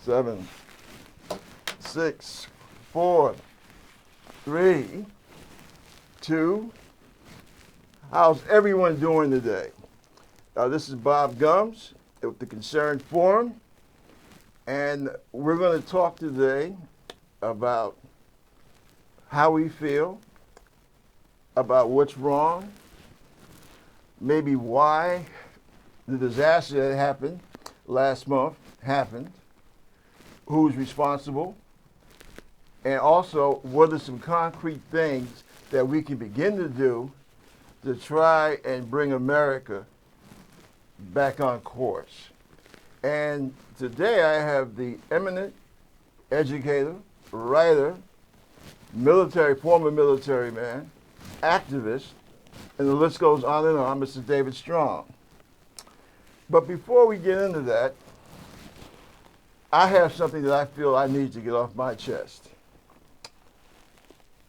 7, 6, 4, 3, 2. How's everyone doing today? This is Bob Gumbs with the Concerned Forum, and we're going to talk today about how we feel, about what's wrong, maybe why the disaster that happened last month happened, who's responsible, and also what are some concrete things that we can begin to do to try and bring America back on course. And today I have the eminent educator, writer, former military man, activist, and the list goes on and on, Mr. David Straham. But before we get into that, I have something that I feel I need to get off my chest.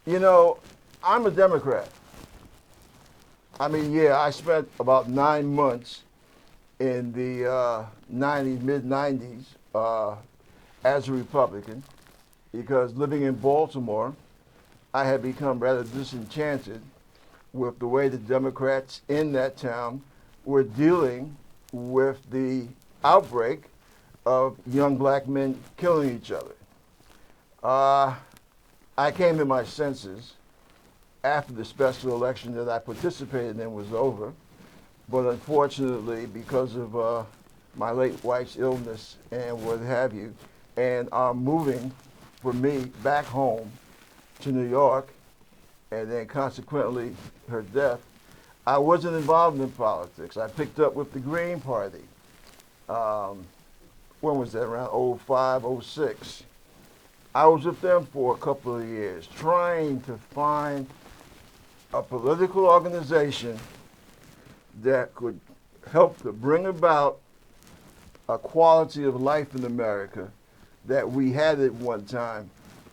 You know, I'm a Democrat. I mean, yeah, I spent about 9 months in the mid-90s as a Republican, because living in Baltimore, I had become rather disenchanted with the way the Democrats in that town were dealing with the outbreak of young black men killing each other. I came to my senses after the special election that I participated in was over, but unfortunately, because of my late wife's illness and what have you, and moving for me back home to New York, and then consequently her death, I wasn't involved in politics. I picked up with the Green Party. When was that? Around 05, 06. I was with them for a couple of years, trying to find a political organization that could help to bring about a quality of life in America that we had at one time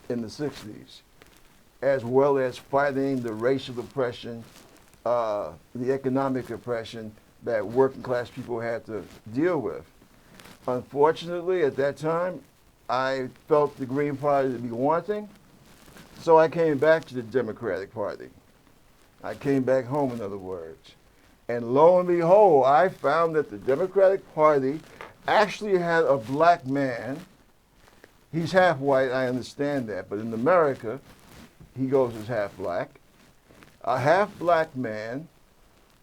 in the 60s, as well as fighting the racial oppression, the economic oppression that working class people had to deal with. Unfortunately, at that time, I felt the Green Party to be wanting, so I came back to the Democratic Party. I came back home, in other words. And lo and behold, I found that the Democratic Party actually had a black man. He's half white, I understand that, but in America, he goes as half black. A half black man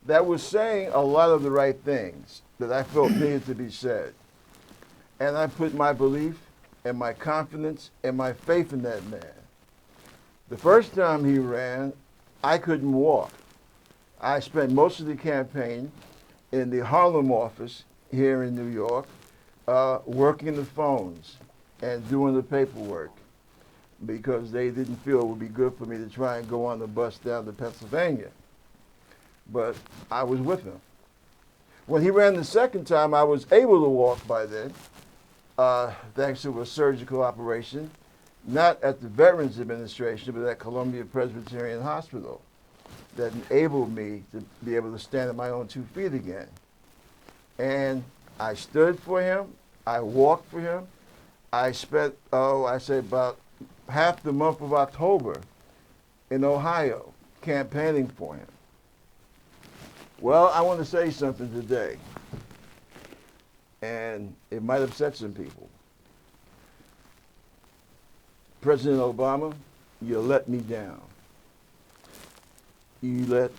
that was saying a lot of the right things that I felt needed to be said. And I put my belief and my confidence and my faith in that man. The first time he ran, I couldn't walk. I spent most of the campaign in the Harlem office here in New York, working the phones and doing the paperwork, because they didn't feel it would be good for me to try and go on the bus down to Pennsylvania. But I was with him. When he ran the second time, I was able to walk by then, thanks to a surgical operation, not at the Veterans Administration, but at Columbia Presbyterian Hospital, that enabled me to be able to stand on my own 2 feet again. And I stood for him, I walked for him. I spent, I say about half the month of October in Ohio campaigning for him. Well, I want to say something today, and it might upset some people. President Obama, you let me down. You let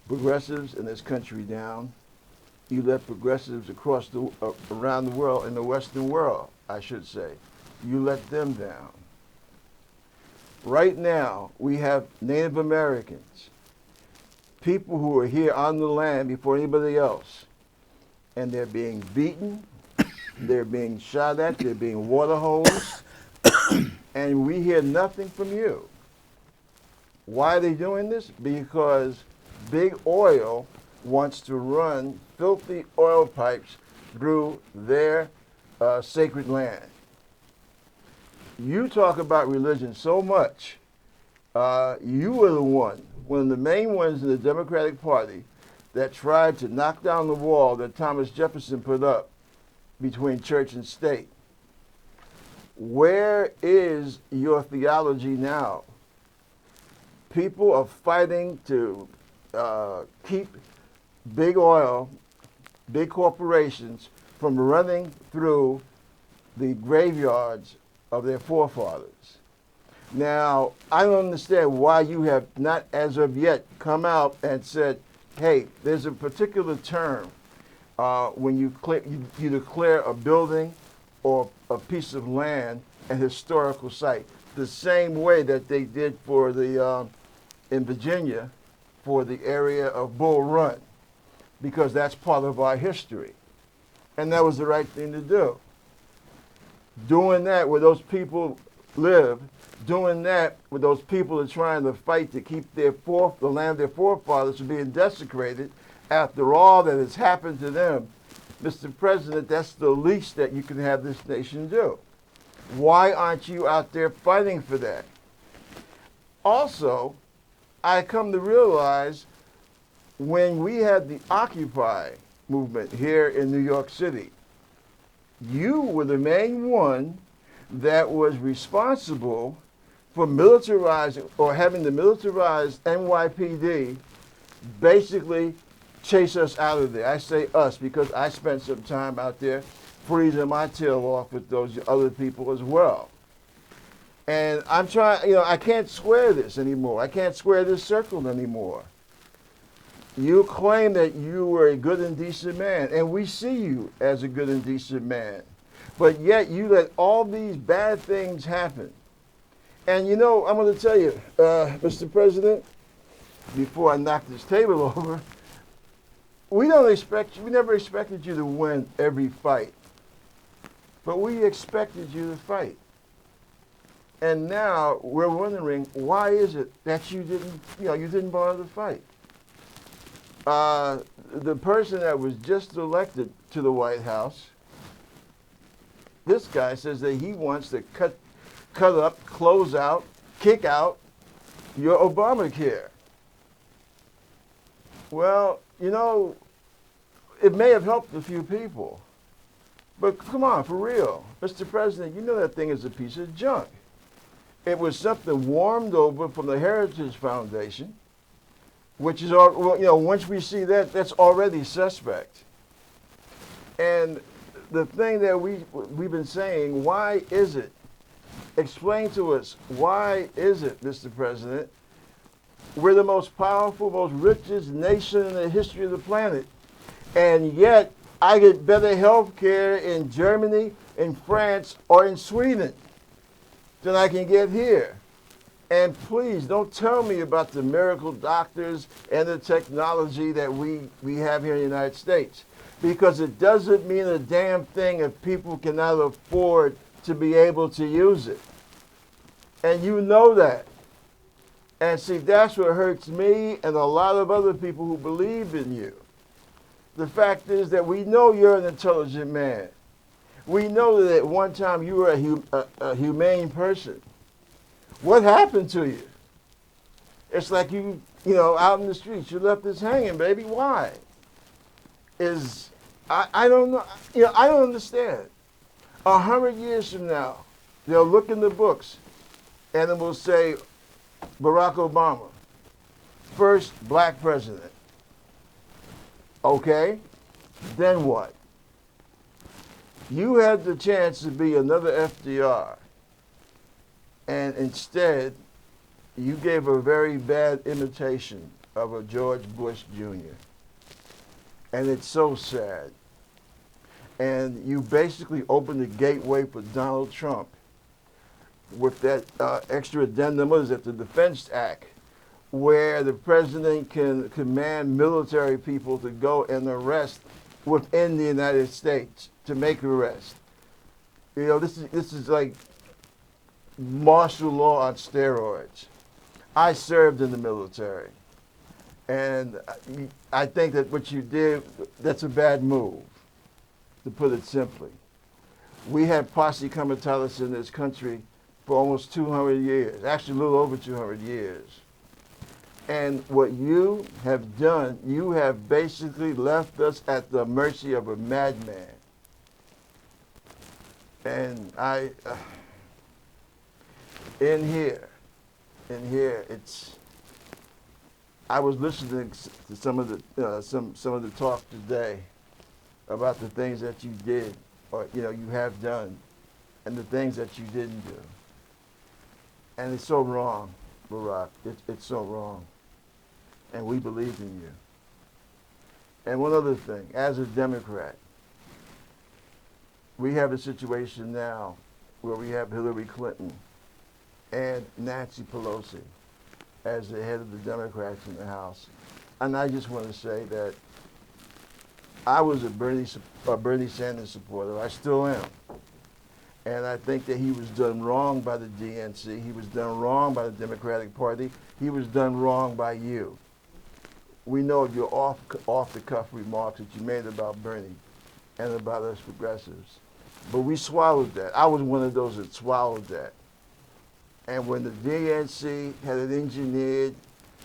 progressives in this country down. You let progressives across around the world, in the Western world, I should say. You let them down. Right now, we have Native Americans, people who are here on the land before anybody else, and they're being beaten, they're being shot at, they're being water hosed, and we hear nothing from you. Why are they doing this? Because big oil wants to run filthy oil pipes through their sacred land. You talk about religion so much. You were the one of the main ones in the Democratic Party that tried to knock down the wall that Thomas Jefferson put up between church and state. Where is your theology now? People are fighting to keep big oil, big corporations from running through the graveyards of their forefathers. Now, I don't understand why you have not, as of yet, come out and said, hey, there's a particular term when you declare a building or a piece of land an historical site, the same way that they did for the in Virginia for the area of Bull Run, because that's part of our history. And that was the right thing to do. Doing that where those people live, doing that where those people are trying to fight to keep the land of their forefathers from being desecrated after all that has happened to them, Mr. President, that's the least that you can have this nation do. Why aren't you out there fighting for that? Also, I come to realize when we had the Occupy movement here in New York City, you were the main one that was responsible for militarizing or having the militarized NYPD basically chase us out of there. I say us because I spent some time out there freezing my tail off with those other people as well. And I'm trying, I can't square this anymore. I can't square this circle anymore. You claim that you were a good and decent man, and we see you as a good and decent man. But yet you let all these bad things happen. And I'm going to tell you, Mr. President, before I knock this table over, we never expected you to win every fight. But we expected you to fight. And now we're wondering, why is it that you didn't bother to fight? The person that was just elected to the White House, this guy says that he wants to cut up, close out, kick out your Obamacare. Well, it may have helped a few people. But come on, for real. Mr. President, you know that thing is a piece of junk. It was something warmed over from the Heritage Foundation, which is, once we see that, that's already suspect. And the thing that we've been saying, why is it? Explain to us, why is it, Mr. President, we're the most powerful, most richest nation in the history of the planet, and yet I get better health care in Germany, in France, or in Sweden than I can get here? And please don't tell me about the miracle doctors and the technology that we have here in the United States, because it doesn't mean a damn thing if people cannot afford to be able to use it. And you know that. And see, that's what hurts me and a lot of other people who believe in you. The fact is that we know you're an intelligent man. We know that at one time you were a humane person. What happened to you? It's like you out in the streets, you left this hanging, baby. Why? I don't know. I don't understand. 100 years from now, they'll look in the books and it will say Barack Obama, first black president. Okay, then what? You had the chance to be another FDR, and instead, you gave a very bad imitation of a George Bush Jr. And it's so sad. And you basically opened the gateway for Donald Trump with that extra addendum, what is it, the Defense Act, where the president can command military people to go and arrest within the United States to make arrest. This is like martial law on steroids. I served in the military, and I think that what you did, that's a bad move, to put it simply. We had posse comitatus in this country for almost 200 years, actually a little over 200 years. And what you have done, you have basically left us at the mercy of a madman. And in here, it's. I was listening to some of the talk today about the things that you did, or you have done, and the things that you didn't do. And it's so wrong, Barack. It's so wrong. And we believe in you. And one other thing, as a Democrat, we have a situation now where we have Hillary Clinton and Nancy Pelosi as the head of the Democrats in the House. And I just want to say that I was a Bernie Sanders supporter. I still am. And I think that he was done wrong by the DNC. He was done wrong by the Democratic Party. He was done wrong by you. We know your off-the-cuff remarks that you made about Bernie and about us progressives. But we swallowed that. I was one of those that swallowed that. And when the DNC had it engineered,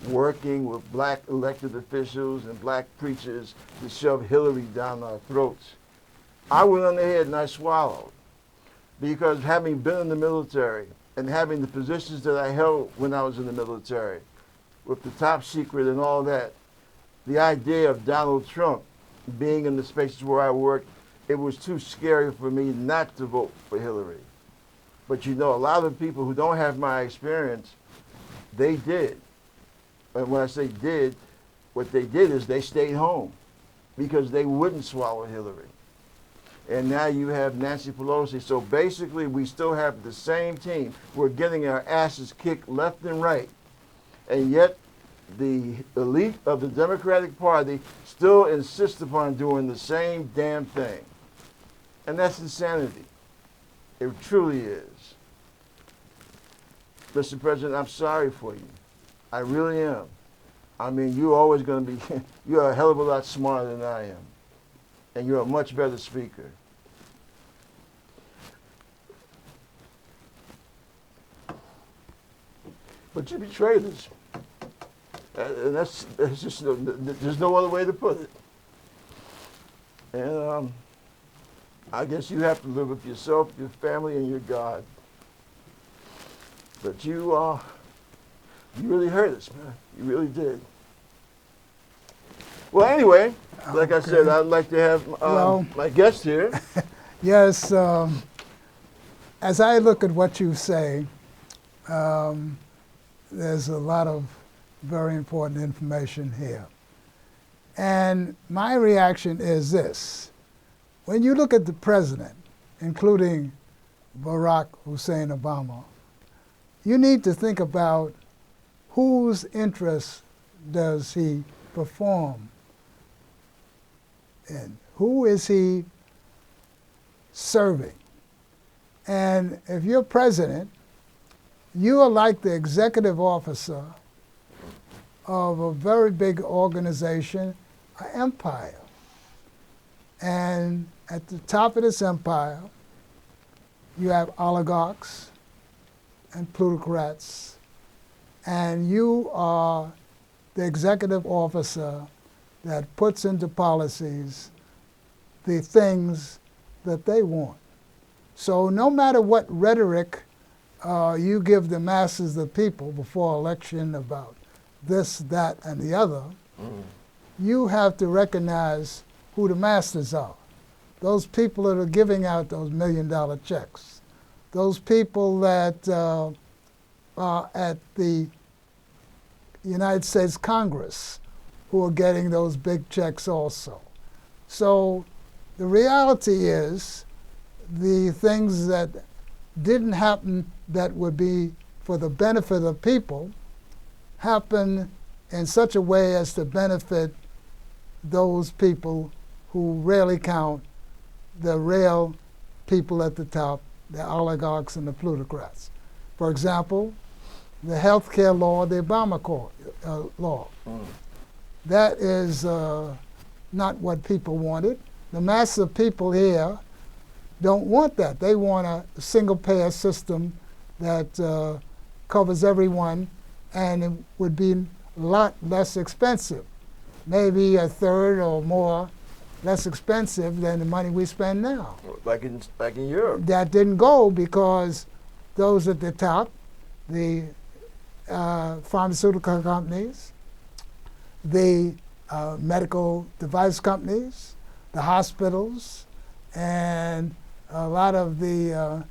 working with black elected officials and black preachers to shove Hillary down our throats, I went on ahead and I swallowed. Because having been in the military and having the positions that I held when I was in the military, with the top secret and all that, the idea of Donald Trump being in the spaces where I worked, it was too scary for me not to vote for Hillary. But a lot of people who don't have my experience, they did. And when I say did, what they did is they stayed home because they wouldn't swallow Hillary. And now you have Nancy Pelosi. So basically, we still have the same team. We're getting our asses kicked left and right. And yet, the elite of the Democratic Party still insists upon doing the same damn thing. And that's insanity. It truly is. Mr. President, I'm sorry for you. I really am. I mean, you're always going to be, you're a hell of a lot smarter than I am. And you're a much better speaker. But you betrayed us. And that's just, there's no other way to put it. And I guess you have to live with yourself, your family, and your God. But you really hurt us, man. You really did. Well, anyway, like I said, I'd like to have my guest here. Yes, as I look at what you say, there's a lot of very important information here. And my reaction is this. When you look at the president, including Barack Hussein Obama, you need to think about whose interests does he perform in? Who is he serving? And if you're president, you are like the executive officer of a very big organization, an empire. And at the top of this empire, you have oligarchs and plutocrats, and you are the executive officer that puts into policies the things that they want. So no matter what rhetoric you give the masses, the people, before election about this, that, and the other, you have to recognize who the masters are. Those people that are giving out those $1 million checks. Those people that are at the United States Congress who are getting those big checks also. So the reality is the things that didn't happen that would be for the benefit of people happen in such a way as to benefit those people who rarely count, the real people at the top, the oligarchs and the plutocrats. For example, the health care law, the Obama law. That is not what people wanted. The mass of people here don't want that. They want a single-payer system that covers everyone, and it would be a lot less expensive, maybe a third or more less expensive than the money we spend now. Like in Europe. That didn't go because those at the top the pharmaceutical companies, the medical device companies, the hospitals, and a lot of the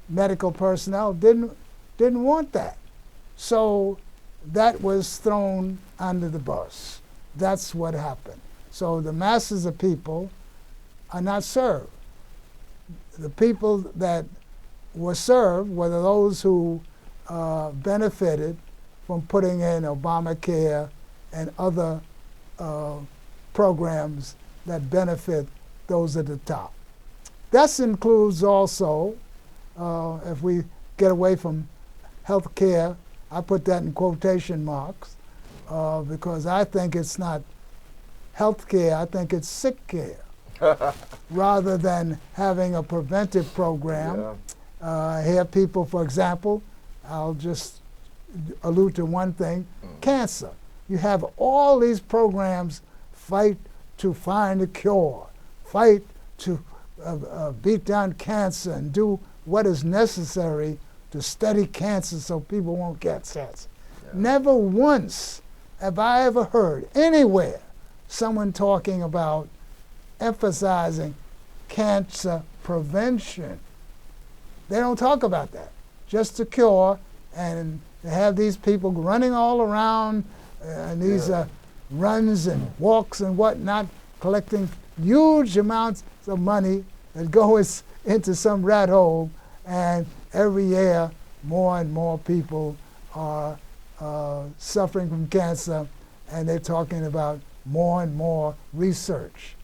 medical personnel didn't want that. So that was thrown under the bus. That's what happened. So the masses of people are not served. The people that were served were those who benefited from putting in Obamacare and other programs that benefit those at the top. That includes also, if we get away from health care, I put that in quotation marks because I think it's not health care, I think it's sick care. Rather than having a preventive program. Here people, for example, I'll just allude to one thing, cancer. You have all these programs fight to find a cure, fight to beat down cancer and do what is necessary to study cancer so people won't get cancer. Never once have I ever heard anywhere someone talking about emphasizing cancer prevention. They don't talk about that. Just to cure, and they have these people running all around and these runs and walks and whatnot, collecting huge amounts of money that goes into some rat hole, and every year more and more people are suffering from cancer, and they're talking about more and more research.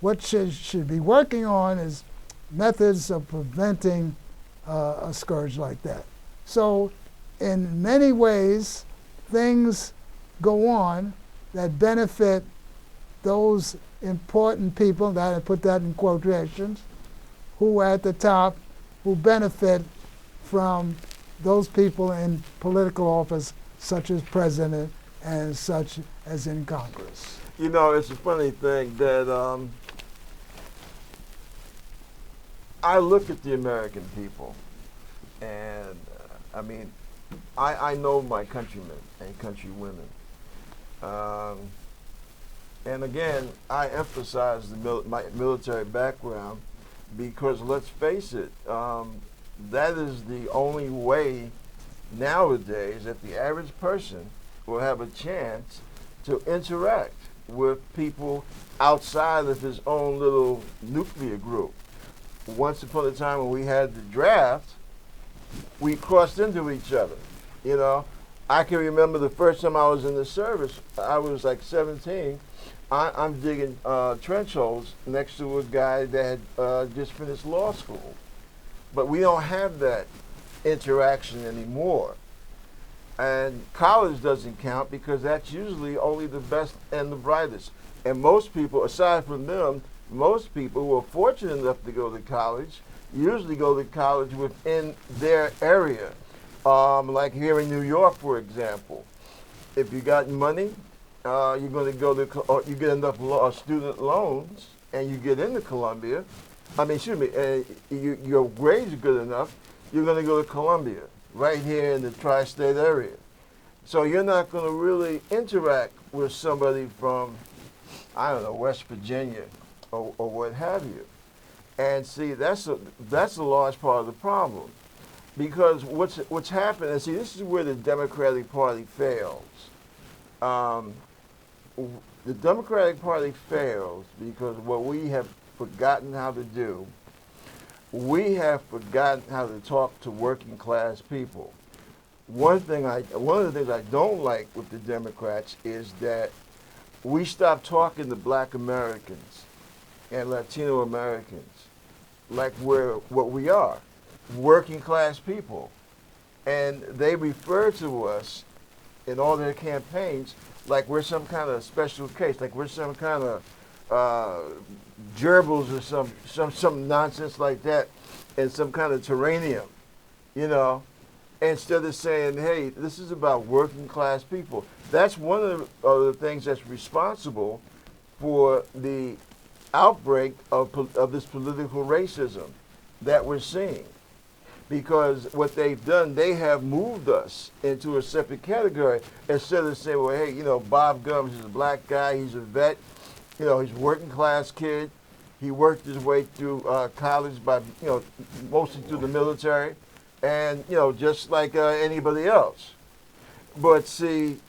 What should be working on is methods of preventing a scourge like that. So in many ways, things go on that benefit those important people, that I put that in quotations, who are at the top, who benefit from those people in political office, such as president and such as in Congress. You know, it's a funny thing that I look at the American people, and I mean, I know my countrymen and countrywomen. And again, I emphasize my military background because let's face it, that is the only way nowadays that the average person will have a chance to interact with people outside of his own little nuclear group. Once upon a time when we had the draft, we crossed into each other. You know, I can remember the first time I was in the service, I was like 17. I'm digging trench holes next to a guy that had just finished law school. But we don't have that interaction anymore. And college doesn't count because that's usually only the best and the brightest. And most people, aside from them, most people who are fortunate enough to go to college usually go to college within their area. Like here in New York, for example, if you got money, you're going to go to, you get enough student loans and you get into Columbia. Your grades are good enough, you're going to go to Columbia, right here in the tri-state area. So you're not going to really interact with somebody from, I don't know, West Virginia or what have you. And see, that's a large part of the problem. Because what's happened, and see, this is where the Democratic Party fails. The Democratic Party fails because what we have forgotten how to do, we have forgotten how to talk to working class people. One of the things I don't like with the Democrats is that we stop talking to Black Americans and Latino Americans like we're what we are, working class people. And they refer to us in all their campaigns like we're some kind of special case, like we're some kind of gerbils or some nonsense like that, and some kind of terranium, you know, instead of saying, hey, this is about working class people. That's one of the things that's responsible for the outbreak of this political racism that we're seeing. because what they've done, they have moved us into a separate category instead of saying, well, hey, Bob Gumbs is a black guy, he's a vet, he's a working class kid. He worked his way through college by, mostly through the military, and, just like anybody else. But see,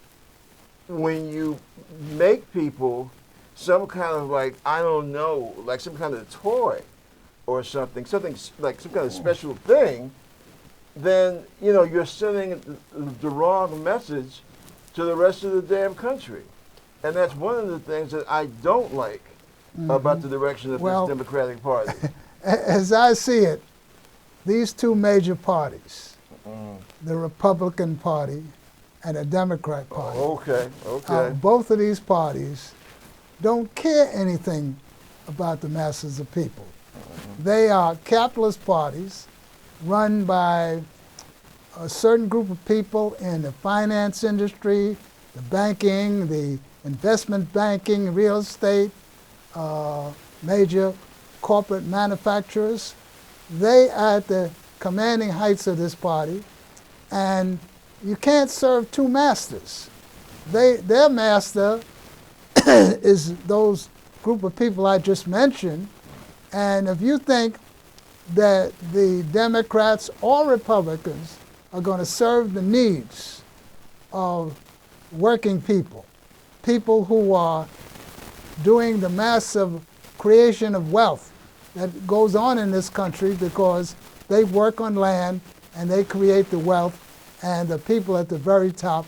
when you make people some kind of like some kind of toy or something like some kind of special thing, then you're sending the wrong message to the rest of the damn country, and that's one of the things that I don't like about the direction of this Democratic Party. As I see it, these two major parties, the Republican Party and the Democrat Party. Both of these parties don't care anything about the masses of people. They are capitalist parties run by a certain group of people in the finance industry, the banking, the investment banking, real estate, major corporate manufacturers. They are at the commanding heights of this party, and you can't serve two masters. Their master is those group of people I just mentioned, and if you think that the Democrats or Republicans are going to serve the needs of working people, people who are doing the massive creation of wealth that goes on in this country because they work on land and they create the wealth, and the people at the very top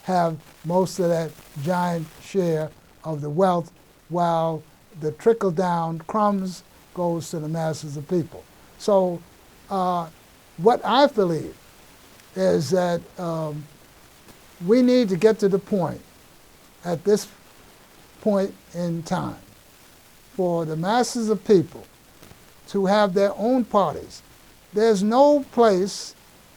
have most of that giant share of the wealth, while the trickle-down crumbs goes to the masses of people. So what I believe is that we need to get to the point, at this point in time, for the masses of people to have their own parties. There's no place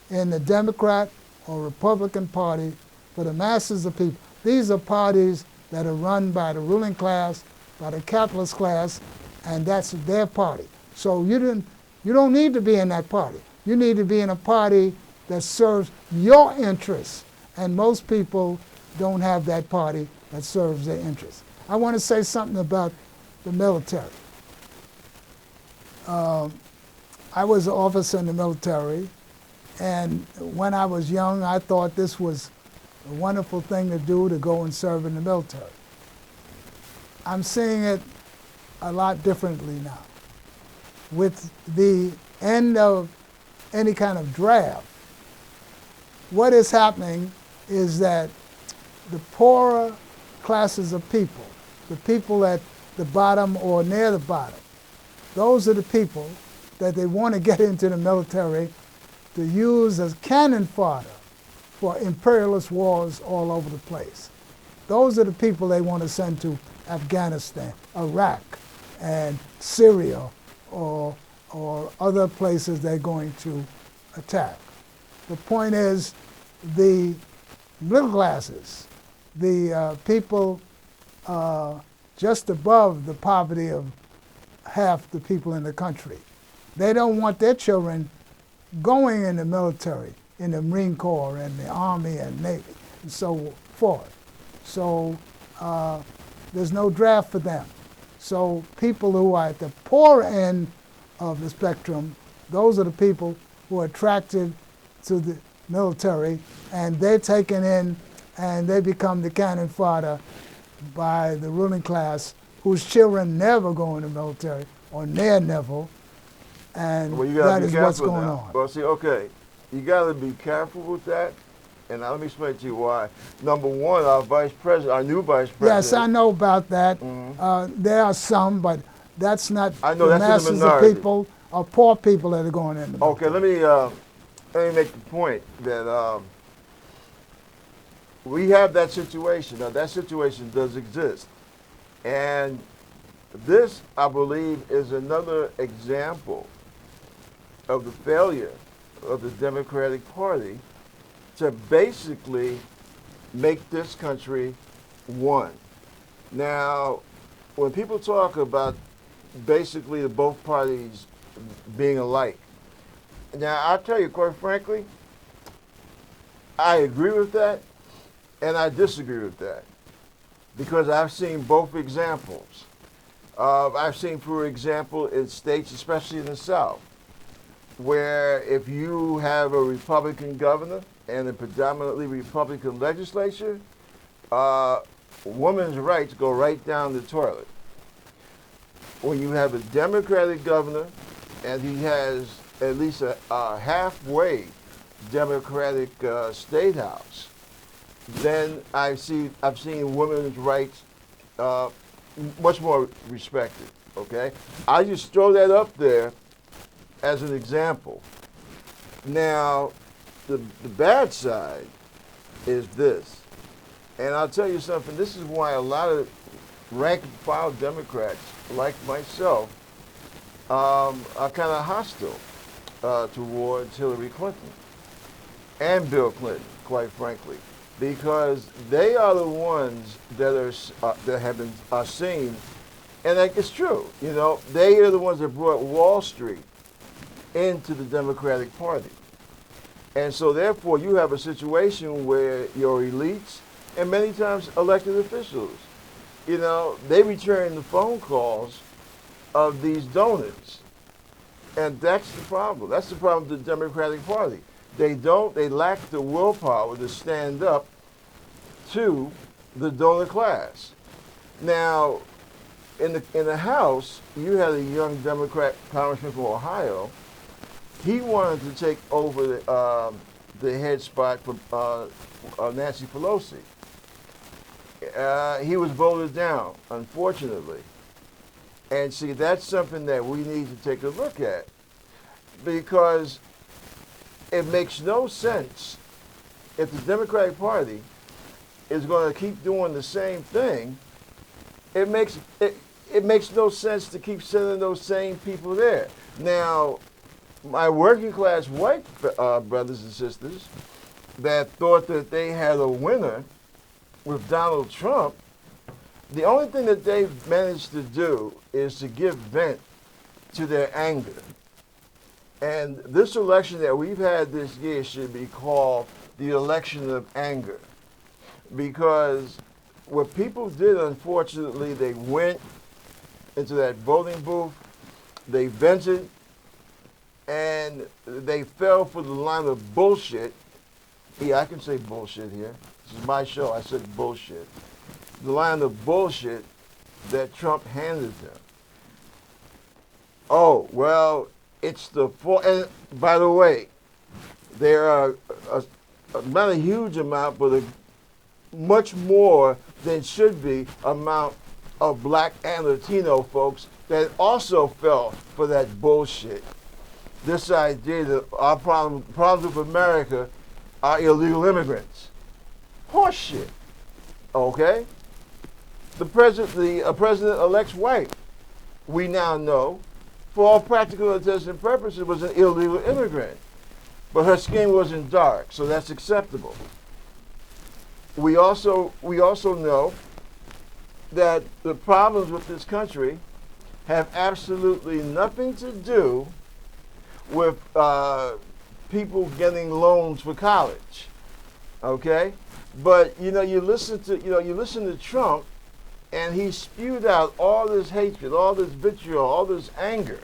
in the Democrat or Republican Party for the masses of people. These are parties that are run by the ruling class, by the capitalist class, and that's their party. So you don't need to be in that party. You need to be in a party that serves your interests, and most people don't have that party that serves their interests. I want to say something about the military. I was an officer in the military, and when I was young, I thought this was a wonderful thing to do, to go and serve in the military. I'm seeing it a lot differently now. With the end of any kind of draft, what is happening is that the poorer classes of people, the people at the bottom or near the bottom, those are the people that they want to get into the military to use as cannon fodder for imperialist wars all over the place. Those are the people they want to send to Afghanistan, Iraq, and Syria, or other places they're going to attack. The point is, the middle classes, the people just above the poverty of half the people in the country, they don't want their children going in the military, in the Marine Corps and the Army and Navy and so forth. So there's no draft for them. So people who are at the poor end of the spectrum, those are the people who are attracted to the military, and they're taken in and they become the cannon fodder by the ruling class, whose children never go in the military, or near never, and that is what's going on. Well, see, okay, you got to be careful with that, and let me explain to you why. Number one, our vice president, our new vice president. Yes, I know about that. There are some, but that's not I know, the that's masses of people or poor people that are going in the military. Okay, let me make the point that we have that situation. Now, that situation does exist. And this, I believe, is another example of the failure of the Democratic Party to basically make this country one. Now, when people talk about basically the both parties being alike, Now, I'll tell you, quite frankly, I agree with that and I disagree with that because I've seen both examples. I've seen, for example, in states, especially in the South, where if you have a Republican governor and a predominantly Republican legislature, women's rights go right down the toilet. When you have a Democratic governor and he has at least a halfway Democratic state house, then I've seen women's rights much more respected. Okay, I just throw that up there as an example. Now, the bad side is this, and I'll tell you something. This is why a lot of rank and file Democrats, like myself, are kind of hostile towards Hillary Clinton and Bill Clinton, quite frankly, because they are the ones that are seen, and like, it's true. You know, they are the ones that brought Wall Street into the Democratic Party, and so therefore you have a situation where your elites and many times elected officials, you know, they return the phone calls of these donors. And that's the problem. That's the problem with the Democratic Party. They lack the willpower to stand up to the donor class. Now, in the House, you had a young Democrat congressman from Ohio. He wanted to take over the head spot from Nancy Pelosi. He was voted down, unfortunately. And see, that's something that we need to take a look at, because it makes no sense if the Democratic Party is going to keep doing the same thing. It makes no sense to keep sending those same people there. Now, my working class white brothers and sisters that thought that they had a winner with Donald Trump, the only thing that they've managed to do is to give vent to their anger. And this election that we've had this year should be called the election of anger. Because what people did, unfortunately, they went into that voting booth, they vented, and they fell for the line of bullshit. Yeah, I can say bullshit here. This is my show. I said bullshit. The line of bullshit that Trump handed them. Oh, well, it's the fault. And by the way, there are not a huge amount, but a much more than should be amount of black and Latino folks that also fell for that bullshit. This idea that our problems with America are illegal immigrants. Horseshit. Okay? The president-elect's wife, we now know, for all practical intents and purposes, was an illegal immigrant. But her skin wasn't dark, so that's acceptable. We also know that the problems with this country have absolutely nothing to do with people getting loans for college. Okay? But you listen to Trump, and he spewed out all this hatred, all this vitriol, all this anger.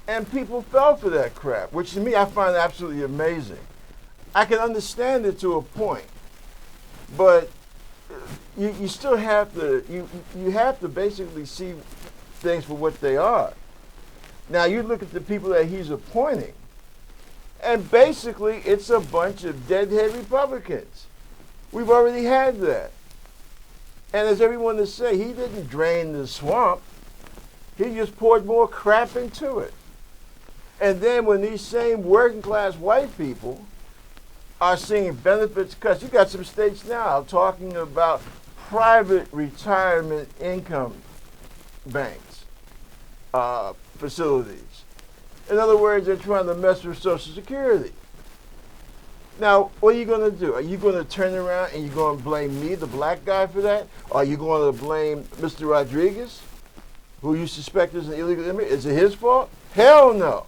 And people fell for that crap, which to me I find absolutely amazing. I can understand it to a point, but you still have to you have to basically see things for what they are. Now you look at the people that he's appointing, and basically it's a bunch of deadhead Republicans. We've already had that. And as everyone is saying, he didn't drain the swamp. He just poured more crap into it. And then when these same working class white people are seeing benefits cuts, you got some states now talking about private retirement income banks, facilities. In other words, they're trying to mess with Social Security. Now, what are you going to do? Are you going to turn around and you're going to blame me, the black guy, for that? Or are you going to blame Mr. Rodriguez, who you suspect is an illegal immigrant? Is it his fault? Hell no.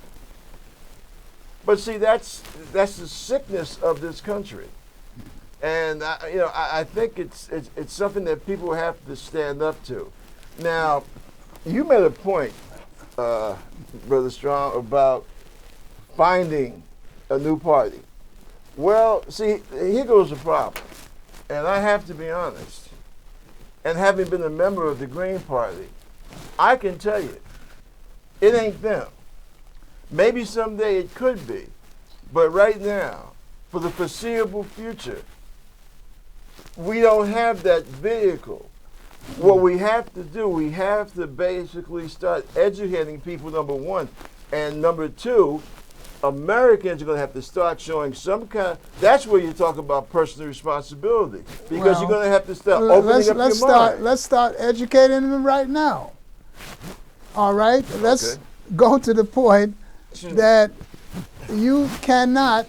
But see, that's the sickness of this country. And I think it's something that people have to stand up to. Now, you made a point, Brother Strong, about finding a new party. Well, see, here goes the problem, and I have to be honest. And having been a member of the Green Party, I can tell you, it ain't them. Maybe someday it could be, but right now, for the foreseeable future, we don't have that vehicle. What we have to do, we have to basically start educating people, number one. And number two, Americans are going to have to start showing some kind. That's where you talk about personal responsibility, because you're going to have to start opening up your mind. Let's start educating them right now. All right? Let's go to the point that you cannot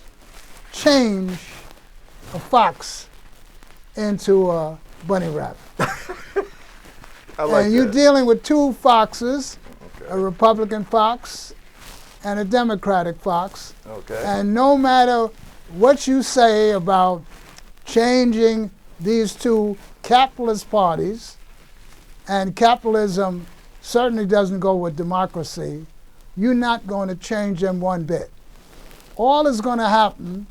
change a fox into a bunny rabbit. And you're dealing with two foxes, a Republican fox and a Democratic fox. And no matter what you say about changing these two capitalist parties, and capitalism certainly doesn't go with democracy, you're not going to change them one bit. All is going to happen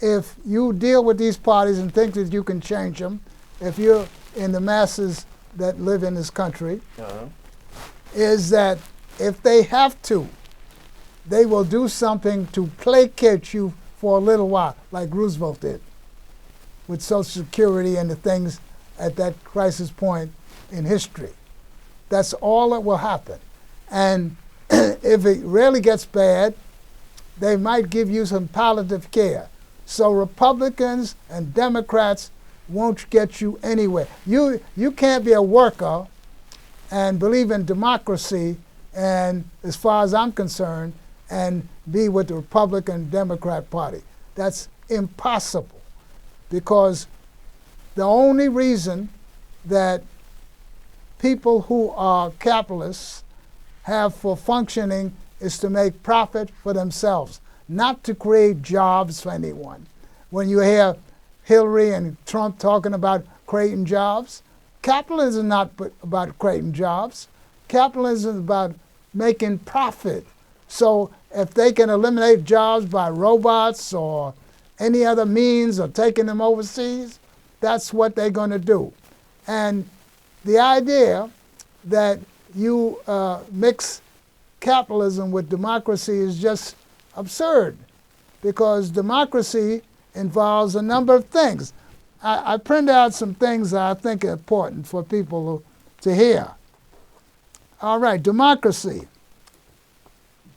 if you deal with these parties and think that you can change them, if you're in the masses that live in this country, is that if they have to, they will do something to placate you for a little while, like Roosevelt did with Social Security and the things at that crisis point in history. That's all that will happen. And if it really gets bad, they might give you some palliative care. So Republicans and Democrats won't get you anywhere. You can't be a worker and believe in democracy, and as far as I'm concerned, and be with the Republican Democrat Party. That's impossible, because the only reason that people who are capitalists have for functioning is to make profit for themselves, not to create jobs for anyone. When you hear Hillary and Trump talking about creating jobs, capitalism is not about creating jobs. Capitalism is about making profit. So if they can eliminate jobs by robots or any other means or taking them overseas, that's what they're going to do. And the idea that you mix capitalism with democracy is just absurd, because democracy involves a number of things. I printed out some things that I think are important for people to hear. All right, democracy,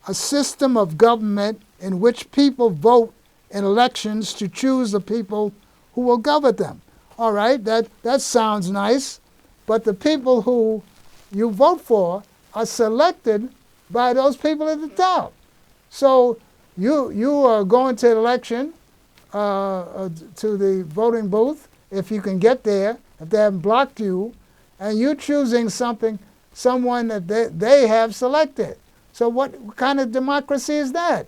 a system of government in which people vote in elections to choose the people who will govern them. All right, that sounds nice, but the people who you vote for are selected by those people at the top. So you are going to an election, to the voting booth, if you can get there, if they haven't blocked you, and you're choosing someone that they have selected. So what kind of democracy is that?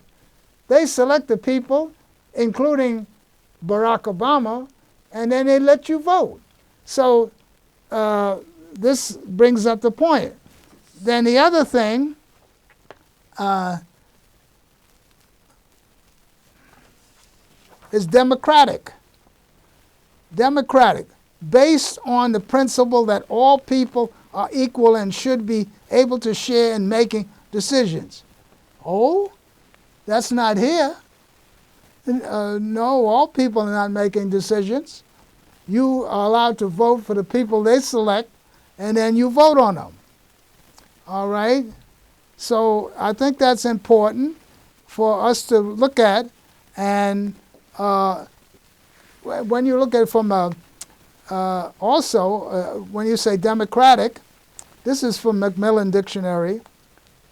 They select the people, including Barack Obama, and then they let you vote. So this brings up the point. Then the other thing, is democratic. Democratic, based on the principle that all people are equal and should be able to share in making decisions. Oh, that's not here. No, all people are not making decisions. You are allowed to vote for the people they select, and then you vote on them. All right? So I think that's important for us to look at. And when you look at it from when you say democratic, this is from Macmillan Dictionary,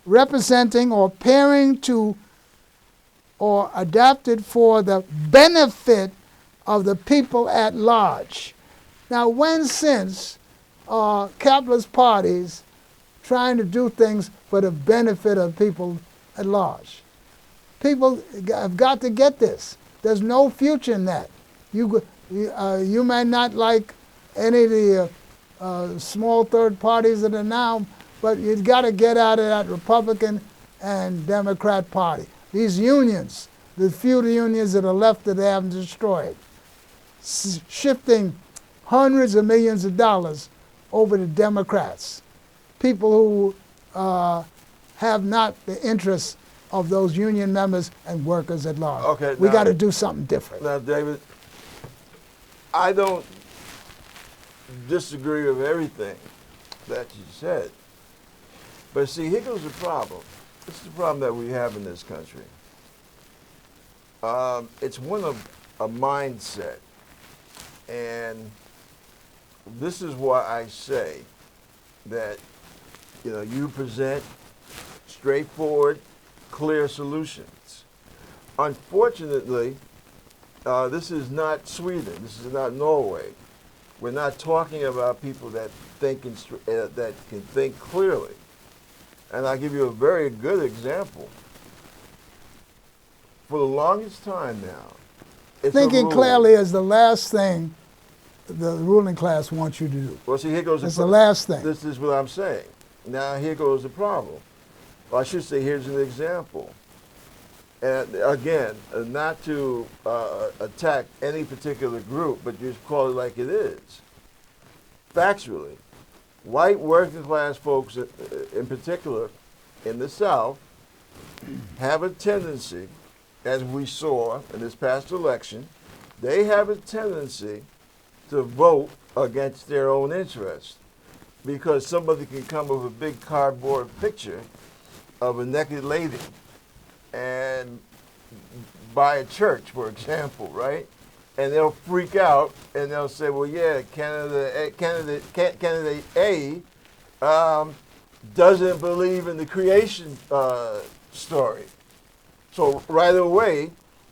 representing or pairing to or adapted for the benefit of the people at large. Now, when since capitalist parties trying to do things for the benefit of people at large? People have got to get this. There's no future in that. You may not like any of the small third parties that are now, but you've got to get out of that Republican and Democrat party. These unions, the few unions that are left that they haven't destroyed, shifting hundreds of millions of dollars over to Democrats, people who have not the interests of those union members and workers at large. Okay, we now- got to do something different. Now, David, I don't disagree with everything that you said. But see, here goes the problem. This is the problem that we have in this country. It's one of a mindset. And this is why I say that, you present straightforward, clear solutions. Unfortunately, this is not Sweden. This is not Norway. We're not talking about people that that can think clearly. And I'll give you a very good example. For the longest time now, it's a Thinking rule. clearly is the last thing the ruling class wants you to do. Well, see, here goes It's the last thing. This is what I'm saying. Now, here goes the problem. Well, I should say, here's an example. And again, not to attack any particular group, but just call it like it is. Factually, white working class folks in particular in the South have a tendency, as we saw in this past election, they have a tendency to vote against their own interests because somebody can come with a big cardboard picture of a naked lady and by a church, for example, right? And they'll freak out and they'll say, well, yeah, candidate A doesn't believe in the creation story. So right away,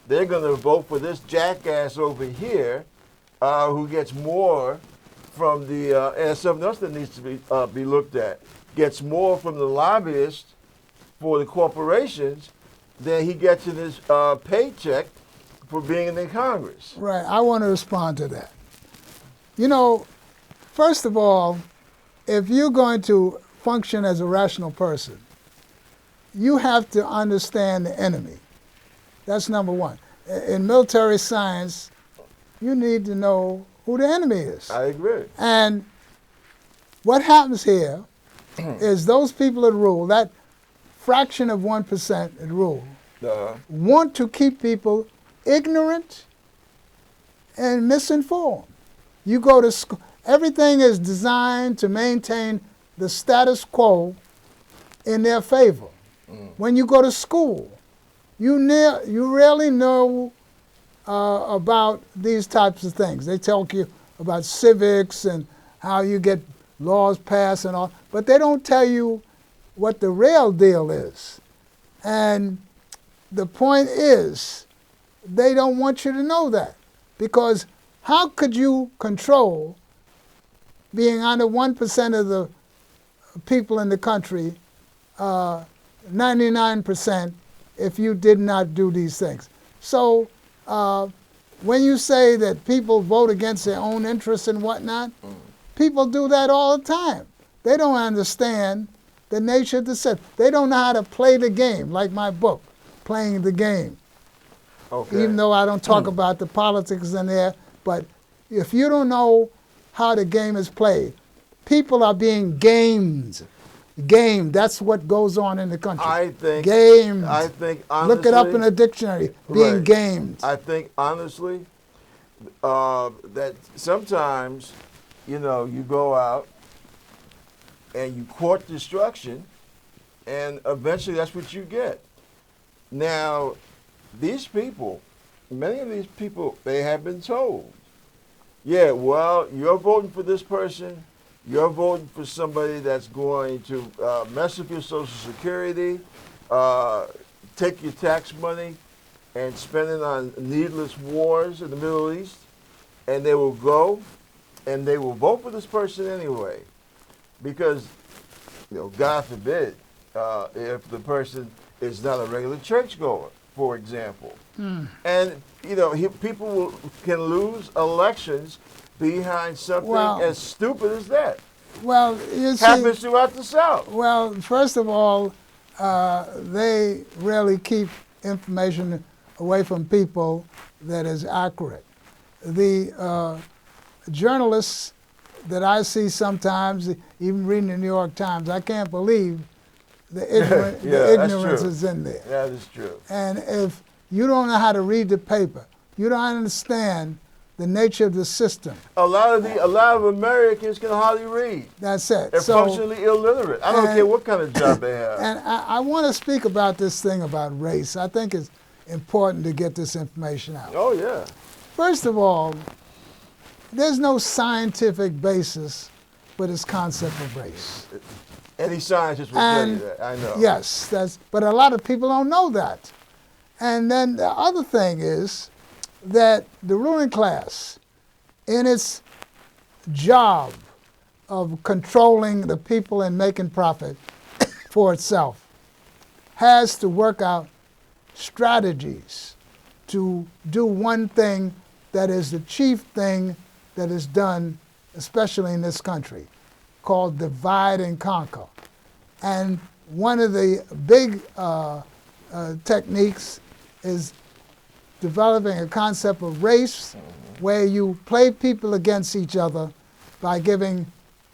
they're going to vote for this jackass over here who gets more from the, and something else that needs to be looked at, gets more from the lobbyists for the corporations than he gets in his paycheck for being in Congress. Right. I want to respond to that. First of all, if you're going to function as a rational person, you have to understand the enemy. That's number one. In military science, you need to know who the enemy is. I agree. And what happens here is those people that rule, that fraction of 1% that rule, want to keep people ignorant and misinformed. You go to school, everything is designed to maintain the status quo in their favor. When you go to school, you rarely know about these types of things. They talk you about civics and how you get laws passed and all, but they don't tell you what the real deal is. And the point is, they don't want you to know that, because how could you control being under 1% of the people in the country, 99%, if you did not do these things? So when you say that people vote against their own interests and whatnot, people do that all the time. They don't understand the nature of the system. They don't know how to play the game, like my book, Playing the Game. Okay. Even though I don't talk about the politics in there, but if you don't know how the game is played, people are being gamed. Gamed, that's what goes on in the country. I think honestly, look it up in a dictionary, being right. gamed. I think honestly that sometimes, you go out and you court destruction, and eventually that's what you get. Now, these people, many of these people, they have been told, yeah, well, you're voting for this person, you're voting for somebody that's going to mess up your Social Security, take your tax money and spend it on needless wars in the Middle East, and they will go and they will vote for this person anyway. Because, God forbid, if the person is not a regular churchgoer. for example. And, you know, can lose elections behind something Well- as stupid as that. Well, you see, Happens throughout the South. well, first of all, they really keep information away from people that is accurate. The journalists that I see sometimes, even reading the New York Times, I can't believe the, Yeah, the that's ignorance true. is in there. That is true. And if you don't know how to read the paper, you don't understand the nature of the system. A lot of Americans can hardly read. That's it. They're functionally illiterate. I don't care what kind of job they have. And I want to speak about this thing about race. I think it's important to get this information out. Oh yeah. First of all, there's no scientific basis for this concept of race. Any scientist will tell you that. I know. Yes, but a lot of people don't know that. And then the other thing is that the ruling class, in its job of controlling the people and making profit for itself, has to work out strategies to do one thing that is the chief thing that is done, especially in this country, called divide and conquer. And one of the big techniques is developing a concept of race where you play people against each other by giving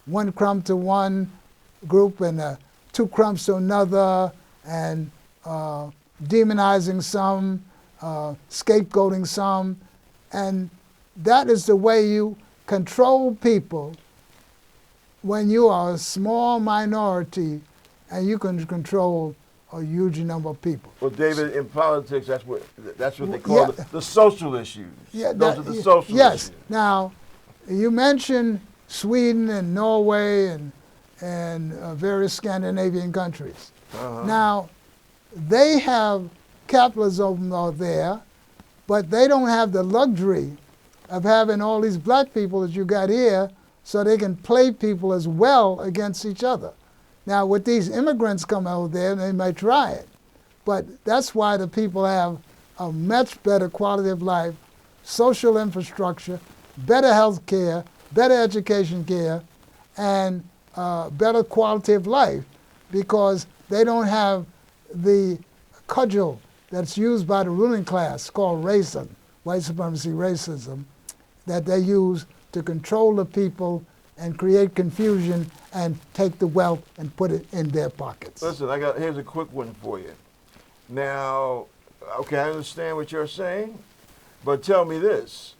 one crumb to one group and 2 crumbs to another, and demonizing some, scapegoating some. And that is the way you control people when you are a small minority and you can control a huge number of people. Well, David, in politics, that's what they call the social issues. Yeah, Those are the social yes. issues. Now, you mentioned Sweden and Norway and various Scandinavian countries. Now, they have capitalism out there, but they don't have the luxury of having all these black people that you got here, so they can play people as well against each other. Now, with these immigrants come out there, they might try it. But that's why the people have a much better quality of life, social infrastructure, better health care, better education care, and better quality of life, because they don't have the cudgel that's used by the ruling class called racism, white supremacy racism, that they use to control the people and create confusion and take the wealth and put it in their pockets. Listen, here's a quick one for you. Now, okay, I understand what you're saying, but tell me this.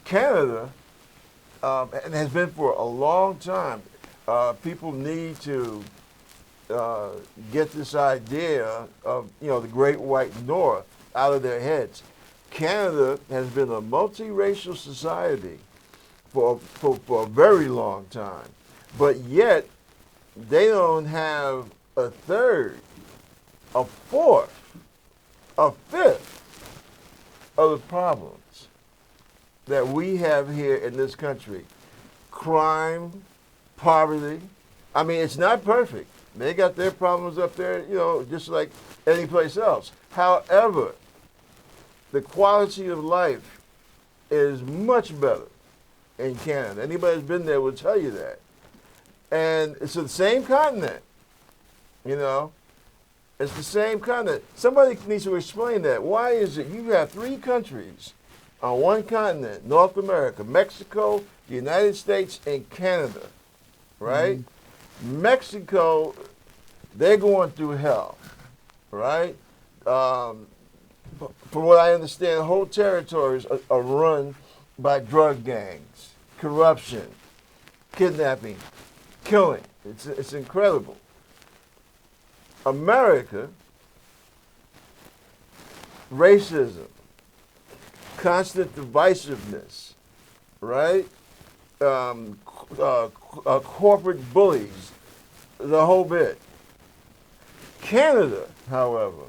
Canada, and has been for a long time, people need to get this idea of, the Great White North out of their heads. Canada has been a multiracial society for a very long time, but yet they don't have a third, a fourth, a fifth of the problems that we have here in this country. Crime, poverty. I mean, it's not perfect. They got their problems up there, just like any place else. However, the quality of life is much better in Canada. Anybody who's been there will tell you that. And it's the same continent, It's the same continent. Somebody needs to explain that. Why is it you have 3 countries on one continent, North America, Mexico, the United States, and Canada, right? Mm-hmm. Mexico, they're going through hell, right? From what I understand, whole territories are run by drug gangs, corruption, kidnapping, killing. It's incredible. America, racism, constant divisiveness, right? Corporate bullies, the whole bit. Canada, however,